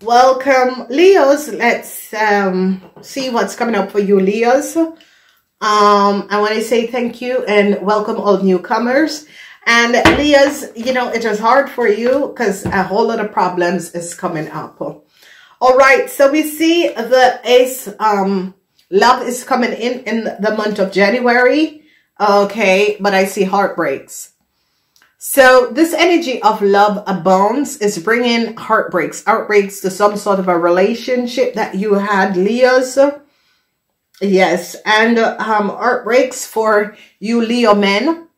Welcome, Leos. Let's see what's coming up for you, Leos. I want to say thank you and welcome all newcomers. And Leos, you know, it is hard for you because a whole lot of problems is coming up. All right, so we see the Ace, love is coming in the month of January. Okay, but I see heartbreaks. So this energy of love abounds is bringing heartbreaks to some sort of a relationship that you had, Leos. Yes, and heartbreaks for you Leo men.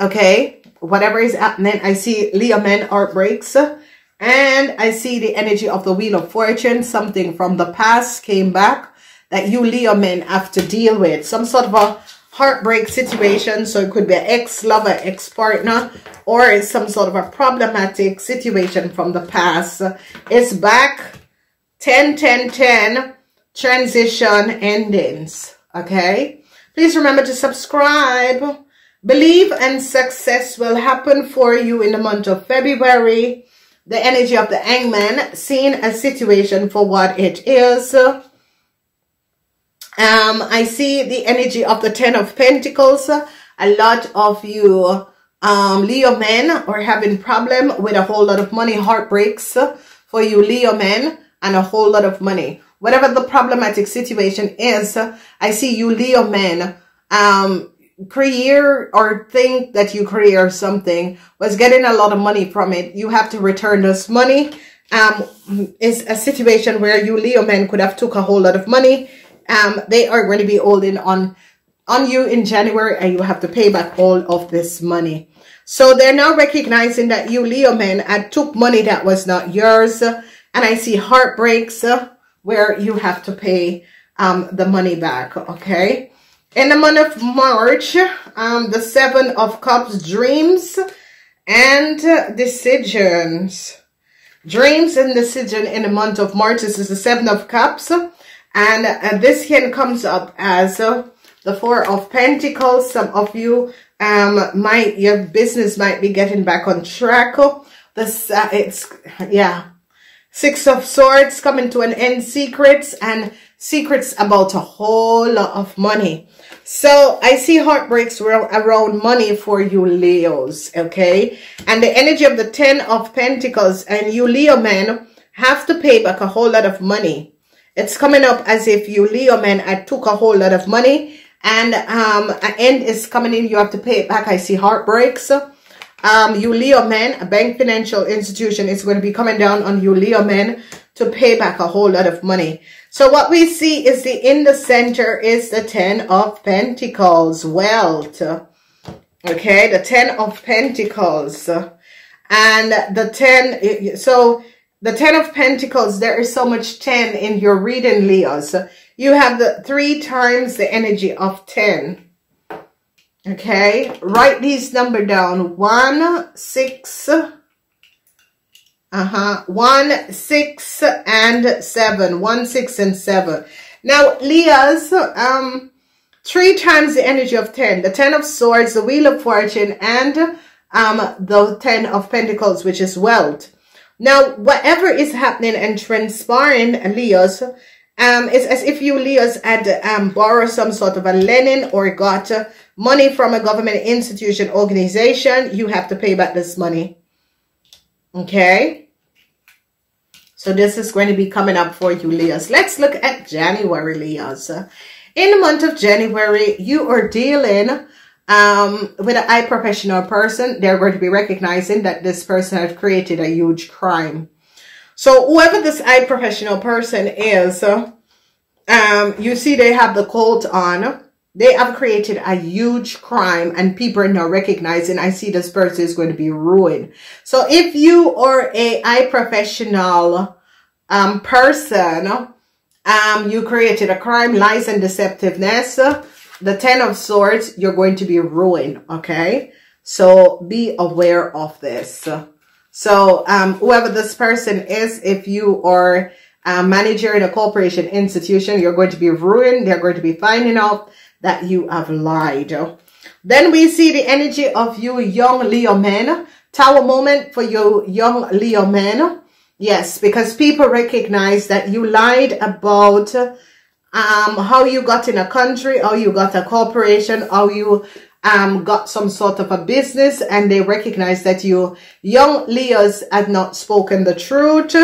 Okay, whatever is happening, I see Leo men heartbreaks. And I see the energy of the Wheel of Fortune. Something from the past came back that you Leo men have to deal with. Some sort of a heartbreak situation. So it could be an ex-lover, ex-partner, or some sort of a problematic situation from the past. It's back. 10, 10, 10. Transition endings. Okay. Please remember to subscribe. Believe and success will happen for you in the month of February. The energy of the Hangman, seeing a situation for what it is. I see the energy of the Ten of Pentacles. A lot of you Leo men are having problem with a whole lot of money, heartbreaks for you Leo men, and a whole lot of money. Whatever the problematic situation is, I see you Leo men create or think that you create something, was getting a lot of money from it. You have to return this money. It's a situation where you Leo men could have took a whole lot of money. They are going to be holding on you in January, and you have to pay back all of this money. So they're now recognizing that you Leo men had took money that was not yours. And I see heartbreaks where you have to pay the money back. Okay. In the month of March, the Seven of Cups, dreams and decisions. Dreams and decision in the month of March. This is the Seven of Cups. And this here comes up as the Four of Pentacles. Some of you, your business might be getting back on track. Six of Swords coming to an end, secrets and secrets about a whole lot of money. So I see heartbreaks around money for you Leos, okay? And the energy of the Ten of Pentacles, and you Leo men have to pay back a whole lot of money. It's coming up as if you Leo men had took a whole lot of money, and an end is coming in. You have to pay it back. I see heartbreaks. You Leo men, a bank financial institution is going to be coming down on you Leo men to pay back a whole lot of money. So what we see is in the center is the Ten of Pentacles, wealth. Okay, the Ten of Pentacles. And the 10, so the Ten of Pentacles, there is so much 10 in your reading, Leos. You have the 3 times the energy of 10. Okay, write these numbers down. 1, 6, 1, 6, and 7. 1, 6, and 7. Now, Leos, 3 times the energy of 10. The 10 of Swords, the Wheel of Fortune, and the 10 of Pentacles, which is wealth. Now, whatever is happening and transpiring, Leos, it's as if you Leos had borrowed some sort of a lending or got money from a government institution, organization. You have to pay back this money. Okay? So this is going to be coming up for you, Leos. Let's look at January, Leos. In the month of January, you are dealing with a high professional person. They're going to be recognizing that this person has created a huge crime. So whoever this high professional person is, you see they have the coat on. They have created a huge crime and people are now recognizing, I see this person is going to be ruined. So if you are a high professional person You created a crime, lies, and deceptiveness. The 10 of Swords, you're going to be ruined, okay? So be aware of this. So whoever this person is, if you are a manager in a corporation institution, you're going to be ruined. They're going to be finding out that you have lied. Then we see the energy of you young Leo men. Tower moment for you young Leo men. Yes, because people recognize that you lied about how you got in a country, how you got a corporation, how you got some sort of a business, and they recognize that you young Leos had not spoken the truth.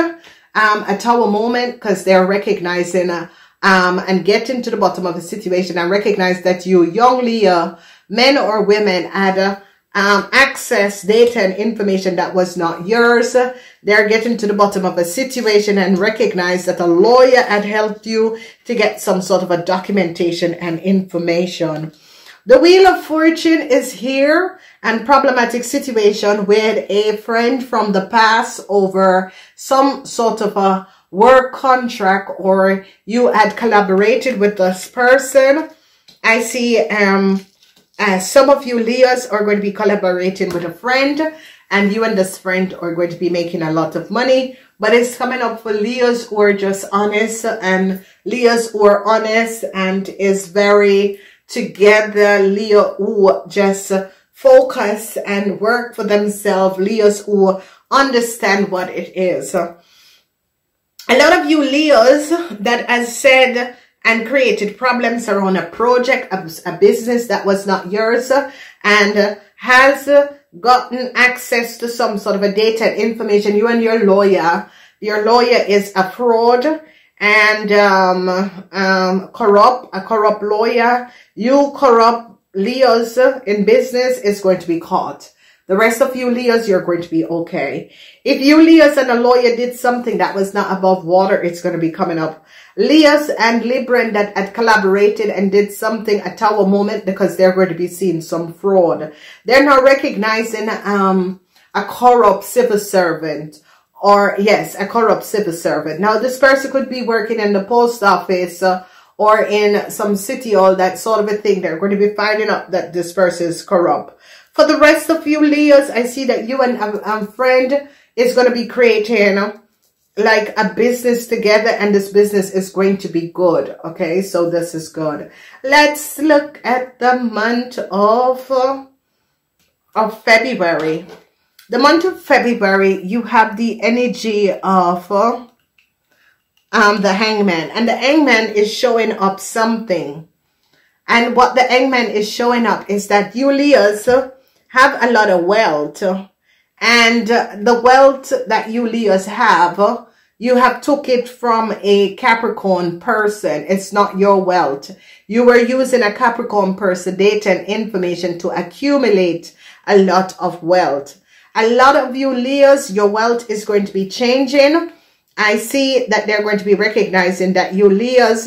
A tower moment, because they're recognizing and getting to the bottom of the situation and recognize that you young Leo men or women had access data and information that was not yours. They're getting to the bottom of a situation and recognize that a lawyer had helped you to get some sort of a documentation and information. The Wheel of Fortune is here, and problematic situation with a friend from the past over some sort of a work contract, or you had collaborated with this person. I see some of you Leos are going to be collaborating with a friend, and you and this friend are going to be making a lot of money. But it's coming up for Leos who are just honest, and Leos who are honest and is very together. Leo who just focus and work for themselves. Leos who understand what it is. A lot of you Leos that has said and created problems around a project, a business that was not yours, and has gotten access to some sort of a data and information. You and your lawyer is a fraud and a corrupt lawyer. You corrupt Leos in business is going to be caught. The rest of you Leos, you're going to be okay. If you Leos and a lawyer did something that was not above water, it's going to be coming up. Leos and Libran that had collaborated and did something, a tower moment, because they're going to be seeing some fraud. They're not recognizing a corrupt civil servant, or yes, a corrupt civil servant. Now this person could be working in the post office or in some city hall, that sort of a thing. They're going to be finding out that this person is corrupt. For the rest of you Leos, I see that you and a friend is going to be creating like a business together, and this business is going to be good. Okay, so this is good. Let's look at the month of February. The month of February, you have the energy of the Hangman, and the Hangman is showing up something. And what the Hangman is showing up is that you Leos have a lot of wealth, and the wealth that you Leos have, you have took it from a Capricorn person. It's not your wealth. You were using a Capricorn person data and information to accumulate a lot of wealth. A lot of you Leos, your wealth is going to be changing. I see that they're going to be recognizing that you Leos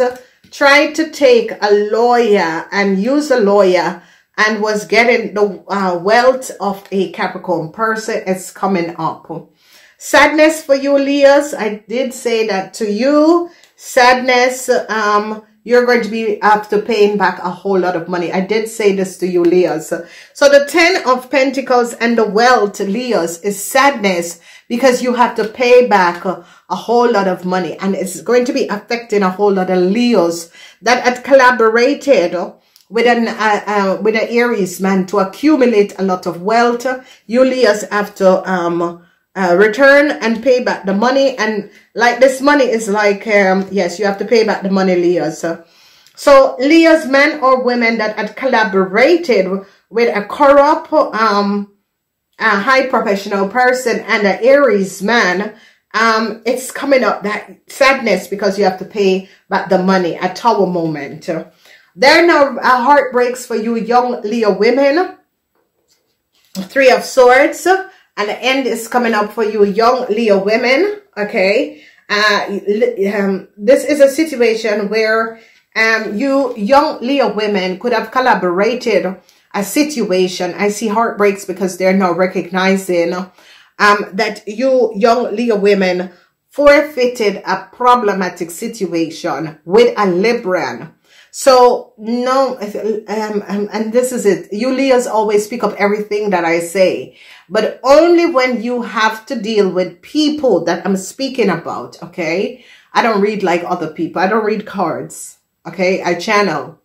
tried to take a lawyer and use a lawyer and was getting the wealth of a Capricorn person. It's coming up. Sadness for you Leos. I did say that to you. Sadness, you're going to be after paying back a whole lot of money. I did say this to you Leos. So the 10 of Pentacles and the wealth Leos is sadness, because you have to pay back a whole lot of money, and it's going to be affecting a whole lot of Leos that had collaborated with an Aries man to accumulate a lot of wealth. You Leos have to return and pay back the money, and like this money is like yes, you have to pay back the money, Leos. So Leos, men or women that had collaborated with a corrupt a high professional person and an Aries man, it's coming up that sadness because you have to pay back the money, a tower moment. There are now heartbreaks for you young Leo women. 3 of Swords. And the end is coming up for you young Leo women. Okay. This is a situation where you young Leo women could have collaborated a situation. I see heartbreaks because they're now recognizing that you young Leo women forfeited a problematic situation with a Libran. So no, and this is it. You Leos always pick up everything that I say, but only when you have to deal with people that I'm speaking about. Okay. I don't read like other people. I don't read cards. Okay. I channel.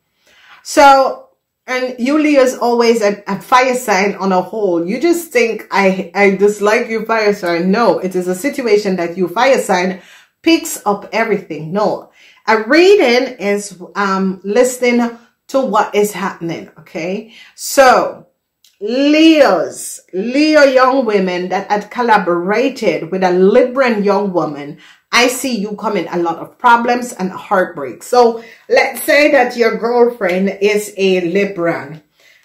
So, and you Leos always a fire sign on a whole. You just think I dislike you fire sign. No, it is a situation that you fire sign picks up everything. No. A reading is listening to what is happening, okay? So, Leo young women that had collaborated with a Libran young woman, I see you coming a lot of problems and heartbreak. So, let's say that your girlfriend is a Libran.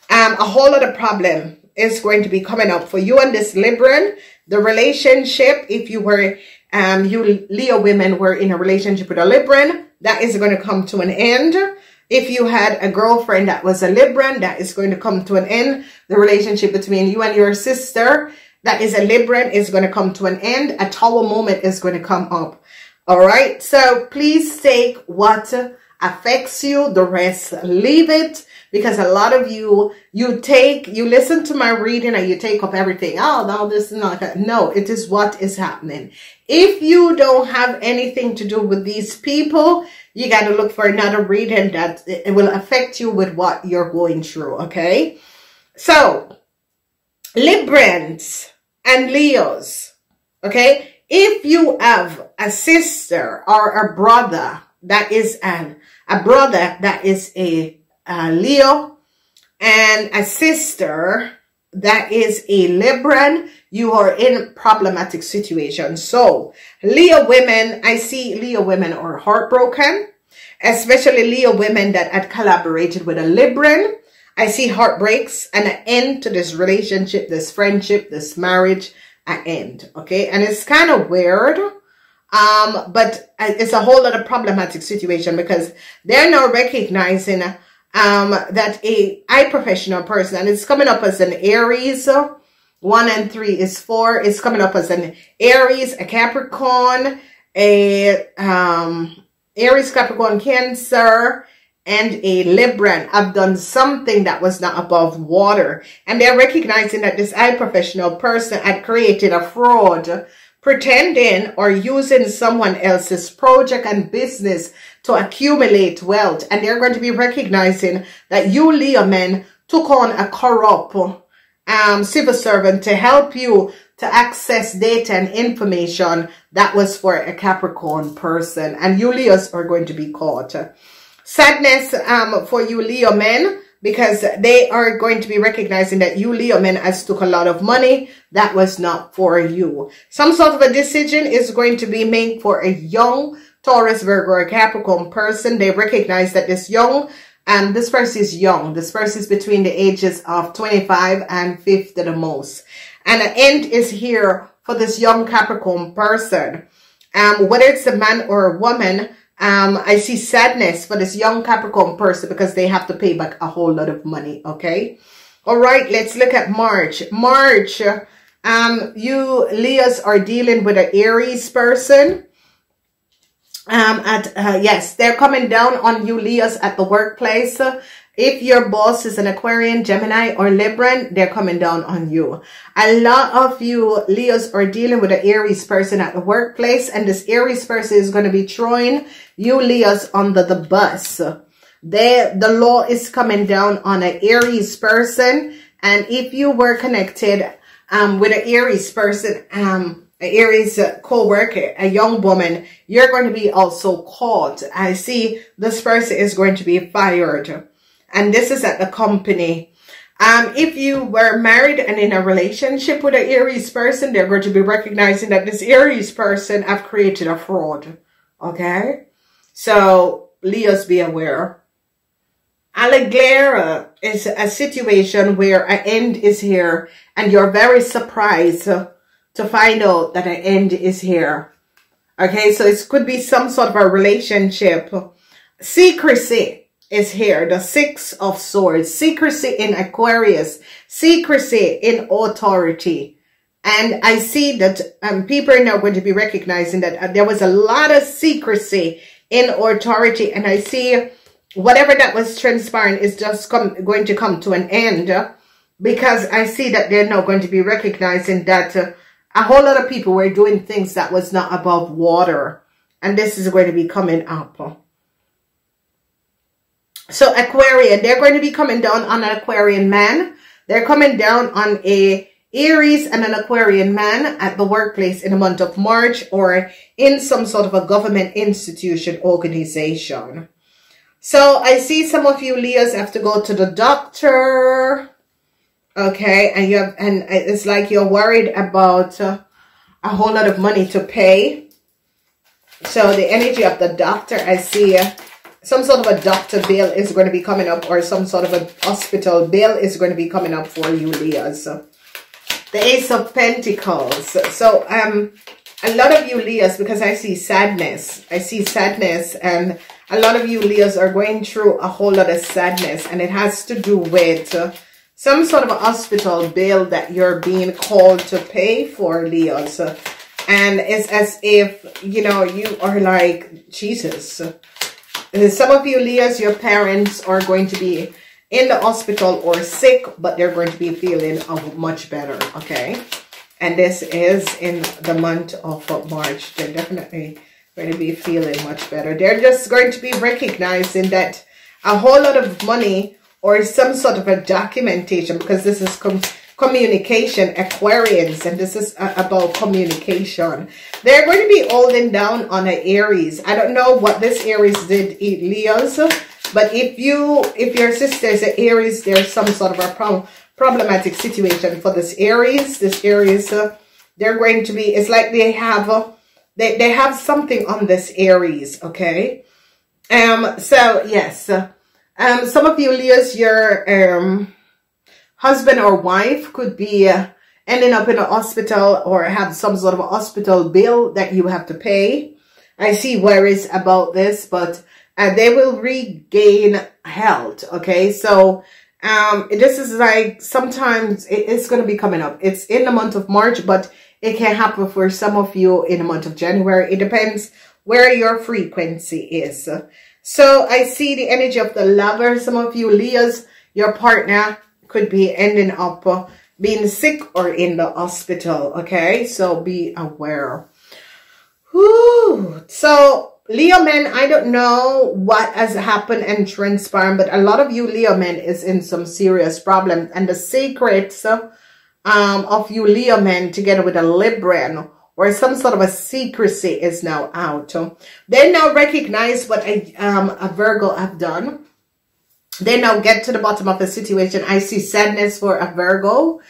A whole lot of problem is going to be coming up for you and this Libran. The relationship, if you were, you Leo women were in a relationship with a Libran, that is going to come to an end. If you had a girlfriend that was a Libran, that is going to come to an end. The relationship between you and your sister that is a Libran is going to come to an end. A Tower moment is going to come up. All right. So please take what affects you. The rest, leave it. Because a lot of you listen to my reading and you take up everything. Oh, no, this is not that. No, it is what is happening. If you don't have anything to do with these people, you got to look for another reading that it will affect you with what you're going through. Okay. So Librans and Leos. Okay. If you have a sister or a brother that is a Leo and a sister that is a Libran, you are in problematic situation. So Leo women, I see Leo women are heartbroken, especially Leo women that had collaborated with a Libran. I see heartbreaks and an end to this relationship, this friendship, this marriage, an end. Okay. And it's kind of weird. But it's a whole lot of problematic situation because they're now recognizing that a high professional person, and it's coming up as an Aries. 1 and 3 is 4. It's coming up as an Aries, a Capricorn, a Aries, Capricorn, Cancer, and a Libran have done something that was not above water. And they're recognizing that this high professional person had created a fraud, pretending or using someone else's project and business to accumulate wealth. And they're going to be recognizing that you Leo men took on a corrupt civil servant to help you to access data and information that was for a Capricorn person. And you Leos are going to be caught. Sadness for you Leo men, because they are going to be recognizing that you Leo men has took a lot of money that was not for you. Some sort of a decision is going to be made for a young Taurus, Virgo, or Capricorn person. They recognize that this young, this person is young. This person is between the ages of 25 and 50 the most. And an end is here for this young Capricorn person. Whether it's a man or a woman, I see sadness for this young Capricorn person because they have to pay back a whole lot of money. Okay. All right. Let's look at March. March, you Leos are dealing with an Aries person. Yes, they're coming down on you Leos at the workplace. If your boss is an Aquarian, Gemini, or Libran, they're coming down on you. A lot of you Leos are dealing with an Aries person at the workplace, and this Aries person is going to be throwing you Leos under the bus. The law is coming down on an Aries person, and if you were connected with an Aries person, an Aries co-worker, a young woman, you're going to be also caught. I see this person is going to be fired. And this is at the company. If you were married and in a relationship with an Aries person, they're going to be recognizing that this Aries person have created a fraud. Okay? So, Leos, be aware. Alligo is a situation where an end is here and you're very surprised to find out that an end is here. Okay? So, it could be some sort of a relationship. Secrecy is here. The 6 of Swords. Secrecy in Aquarius. Secrecy in authority. And I see that people are now going to be recognizing that there was a lot of secrecy in authority. And I see whatever that was transpiring is just going to come to an end. Because I see that they're now going to be recognizing that a whole lot of people were doing things that was not above water. And this is going to be coming up. So Aquarian, they're going to be coming down on an Aquarian man. They're coming down on a Aries and an Aquarian man at the workplace in the month of March, or in some sort of a government institution, organization. So I see some of you Leos have to go to the doctor. Okay, and it's like you're worried about a whole lot of money to pay. So the energy of the doctor, I see some sort of a doctor bill is going to be coming up, or some sort of a hospital bill is going to be coming up for you Leos. The Ace of Pentacles. So a lot of you Leos, because I see sadness. I see sadness, and a lot of you Leos are going through a whole lot of sadness, and it has to do with some sort of a hospital bill that you're being called to pay for, Leos. And it's as if, you know, you are like, Jesus. Some of you Leos, your parents are going to be in the hospital or sick, but they're going to be feeling much better, okay? And this is in the month of March. They're definitely going to be feeling much better. They're just going to be recognizing that a whole lot of money or some sort of a documentation, because this is communication, Aquarians, and this is about communication. They're going to be holding down on an Aries. I don't know what this Aries did, Leos, but if your sister is an Aries, there's some sort of a problematic situation for this Aries. This Aries, they're going to be, it's like they have they have something on this Aries, okay? So yes, some of you Leos, your husband or wife could be ending up in a hospital, or have some sort of a hospital bill that you have to pay. I see worries about this, but they will regain health, okay? So this is like, sometimes it's going to be coming up. It's in the month of March, but it can happen for some of you in the month of January. It depends where your frequency is. So I see the energy of the Lover. Some of you Leos, your partner could be ending up being sick or in the hospital, okay? So be aware. Whew. So Leo men, I don't know what has happened and transpired, but a lot of you Leo men is in some serious problems. And the secrets of you Leo men together with a Libran or some sort of a secrecy is now out. They now recognize what a Virgo have done. They now get to the bottom of the situation. I see sadness for a Virgo.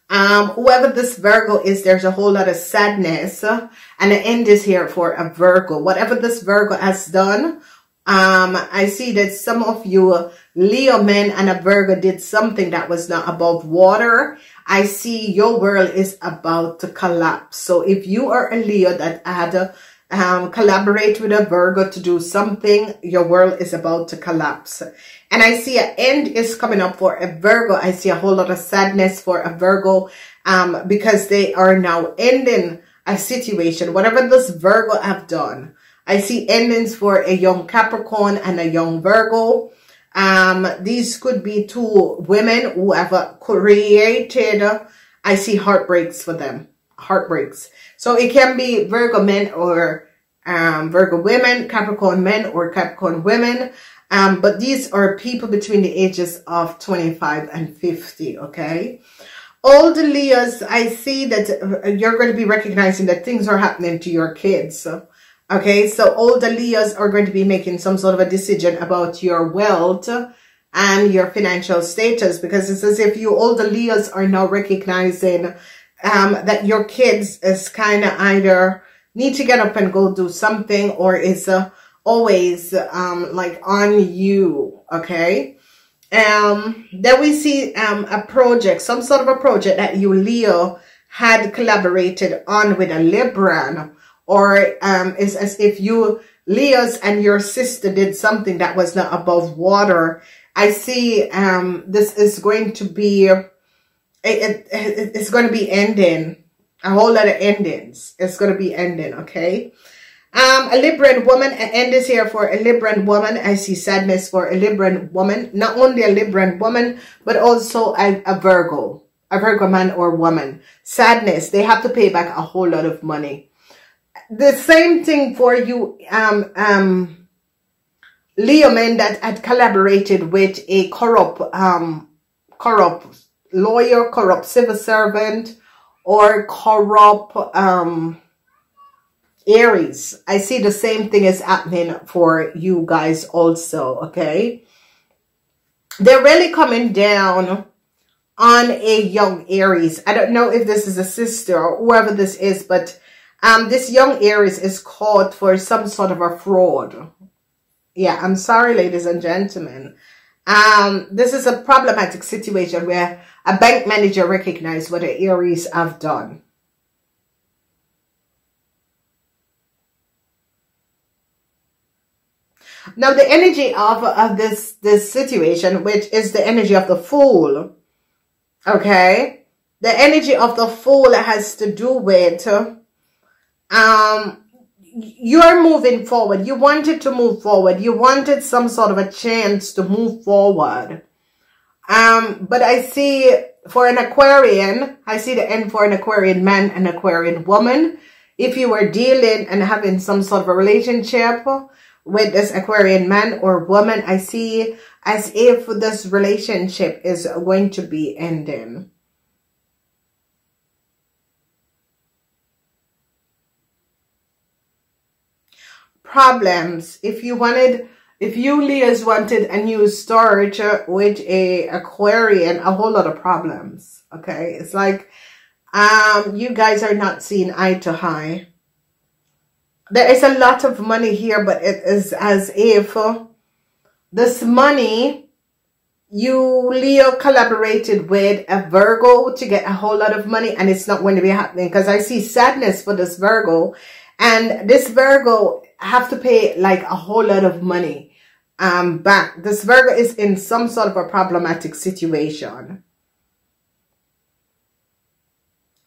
Whoever this Virgo is, there's a whole lot of sadness, and the end is here for a Virgo. Whatever this Virgo has done, I see that some of you Leo men and a Virgo did something that was not above water. I see your world is about to collapse. So if you are a Leo that had collaborate with a Virgo to do something, your world is about to collapse. And I see an end is coming up for a Virgo. I see a whole lot of sadness for a Virgo because they are now ending a situation. Whatever this Virgo have done, I see endings for a young Capricorn and a young Virgo. These could be two women who have created, I see heartbreaks for them. Heartbreaks. So it can be Virgo men or Virgo women, Capricorn men or Capricorn women. But these are people between the ages of 25 and 50, okay? All the Leos, I see that you're going to be recognizing that things are happening to your kids. Okay, so all the Leos are going to be making some sort of a decision about your wealth and your financial status, because it's as if you, all the Leos are now recognizing that your kids is kind of either need to get up and go do something, or is always like on you, okay? Then we see a project, some sort of a project that you Leo had collaborated on with a Libran, or it's as if you Leos and your sister did something that was not above water. I see this is going to be it's going to be ending, A whole lot of endings. It's going to be ending, okay? A Libran woman, an end is here for a Libran woman. I see sadness for a Libran woman. Not only a Libran woman, but also a Virgo man or woman. Sadness. They have to pay back a whole lot of money. The same thing for you, Leo men that had collaborated with a corrupt lawyer, corrupt civil servant, or corrupt Aries. I see the same thing is happening for you guys also, okay? They're really coming down on a young Aries. I don't know if this is a sister or whoever this is, but this young Aries is caught for some sort of a fraud. Yeah, I'm sorry, ladies and gentlemen. This is a problematic situation where a bank manager recognized what the Aries have done. Now, the energy of this situation, which is the energy of the Fool, okay? The energy of the Fool has to do with you're moving forward. You wanted to move forward. You wanted some sort of a chance to move forward. But I see for an Aquarian, I see the end for an Aquarian man and Aquarian woman. If you were dealing and having some sort of a relationship with this Aquarian man or woman, I see as if this relationship is going to be ending. Problems. If you Leos wanted a new start with a Aquarian, a whole lot of problems. Okay, it's like you guys are not seeing eye to eye. There is a lot of money here, but it is as if this money, you Leo collaborated with a Virgo to get a whole lot of money, and it's not going to be happening because I see sadness for this Virgo, and this Virgo have to pay like a whole lot of money back. This Virgo is in some sort of a problematic situation.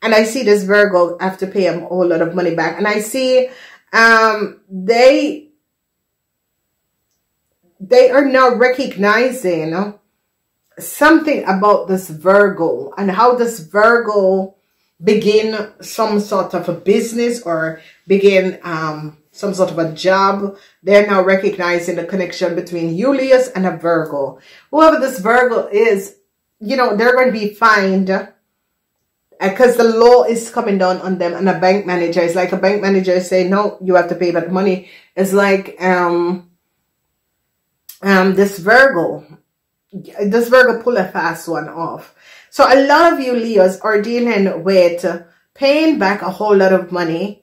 And I see this Virgo have to pay him a whole lot of money back. And I see they are now recognizing something about this Virgo and how this Virgo begin some sort of a business or begin some sort of a job. They're now recognizing the connection between Julius and a Virgo. Whoever this Virgo is, you know, they're going to be fined because the law is coming down on them, and a bank manager is like, a bank manager say, no, you have to pay that money. It's like this Virgo pull a fast one off. So a lot of you Leos are dealing with paying back a whole lot of money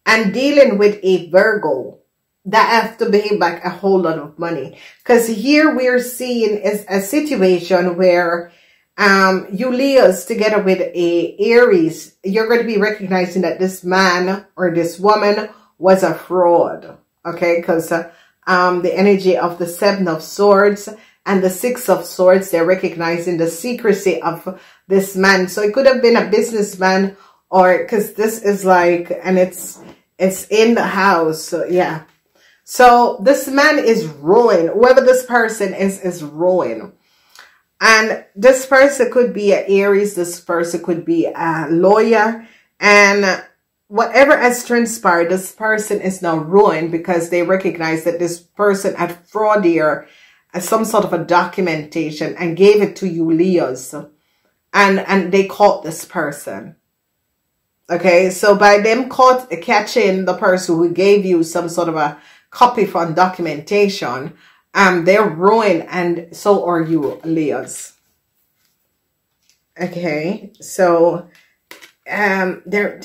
and dealing with a Virgo that have to pay back a whole lot of money. Because here we're seeing is a situation where you Leos together with a Aries, you're going to be recognizing that this man or this woman was a fraud. Okay, because the energy of the Seven of Swords and the Six of Swords, they're recognizing the secrecy of this man. So it could have been a businessman, or because this is like, and it's in the house. So yeah. So this man is ruined. Whoever this person is ruined. And this person could be an Aries. This person could be a lawyer. And whatever has transpired, this person is now ruined because they recognize that this person had fraudulent some sort of a documentation and gave it to you Leos. And they caught this person. Okay, so by them catching the person who gave you some sort of a copy from documentation, they're ruined, and so are you Leos. Okay, so they're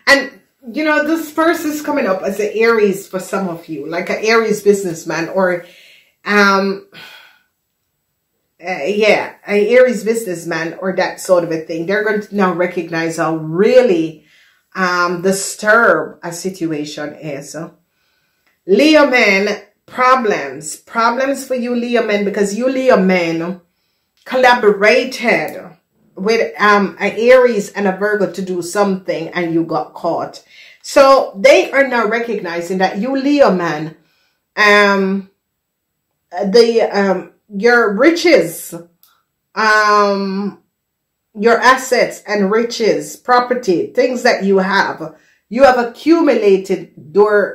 and you know, this person is coming up as an Aries for some of you, like an Aries businessman, or yeah, an Aries businessman or that sort of a thing. They're going to now recognize how really disturbed a situation is. Leo men, problems for you Leo men, because you Leo men collaborated with an Aries and a Virgo to do something and you got caught. So they are now recognizing that you Leo man, your riches, your assets and riches, property, things that you have accumulated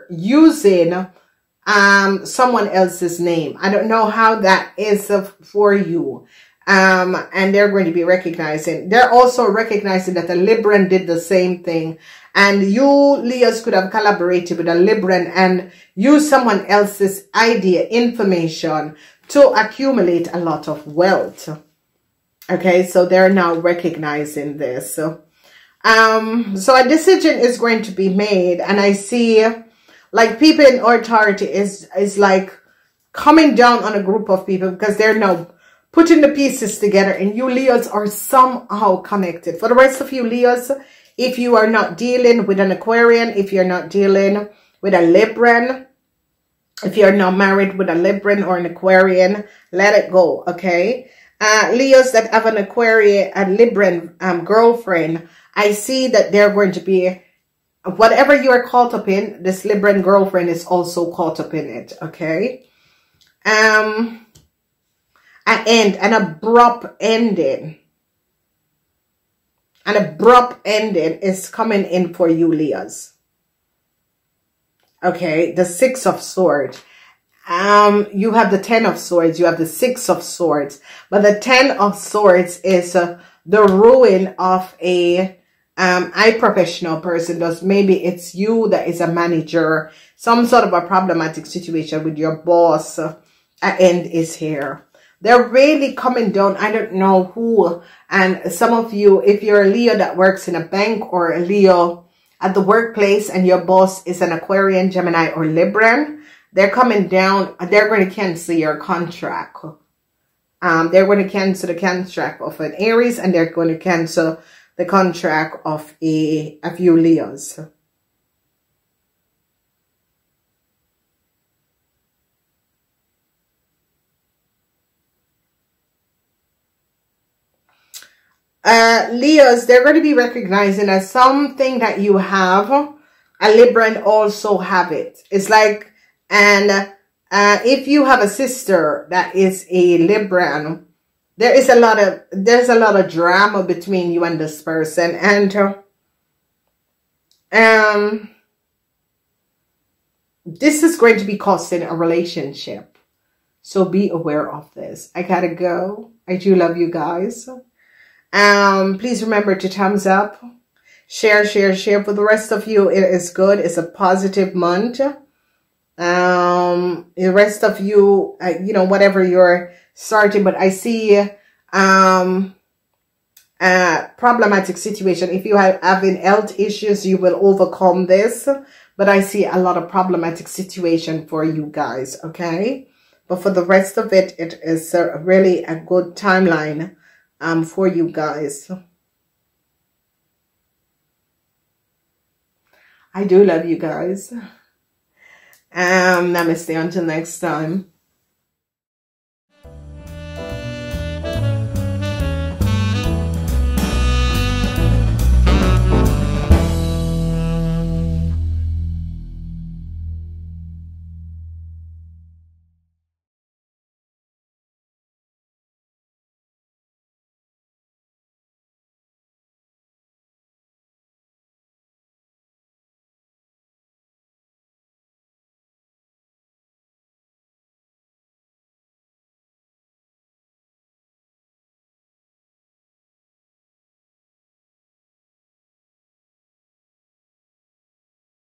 using someone else's name. I don't know how that is for you. And they're going to be recognizing. They're also recognizing that a Libran did the same thing. And you, Leos, could have collaborated with a Libran and used someone else's idea, information to accumulate a lot of wealth. Okay, so they're now recognizing this. So a decision is going to be made. And I see like people in authority is like coming down on a group of people because they're now putting the pieces together, and you Leos are somehow connected. For the rest of you Leos, if you are not dealing with an Aquarian, if you're not dealing with a Libran, if you're not married with a Libran or an Aquarian, let it go, okay? Leos that have an Aquarian, a Libran girlfriend, I see that they're going to be, whatever you are caught up in, this Libran girlfriend is also caught up in it, okay? An abrupt ending. An abrupt ending is coming in for you, Leos. Okay, the Six of Swords. You have the Ten of Swords. You have the Six of Swords. But the Ten of Swords is the ruin of a professional person. Maybe it's you that is a manager. Some sort of a problematic situation with your boss. End is here. They're really coming down. I don't know who. And some of you, if you're a Leo that works in a bank or a Leo at the workplace and your boss is an Aquarian, Gemini, or Libran, they're coming down. They're going to cancel your contract. They're going to cancel the contract of an Aries, and they're going to cancel the contract of you Leos. Leos, they're going to be recognizing as something that you have. A Libran also have it. It's like, and if you have a sister that is a Libran, there's a lot of drama between you and this person, and this is going to be costing a relationship. So be aware of this. I gotta go. I do love you guys. Please remember to thumbs up, share. For the rest of you, it is good. It's a positive month. The rest of you, you know, whatever you're starting, but I see problematic situation. If you are having health issues, you will overcome this. But I see a lot of problematic situation for you guys, okay? But for the rest of it, it is really a good timeline for you guys. I do love you guys. Namaste until next time.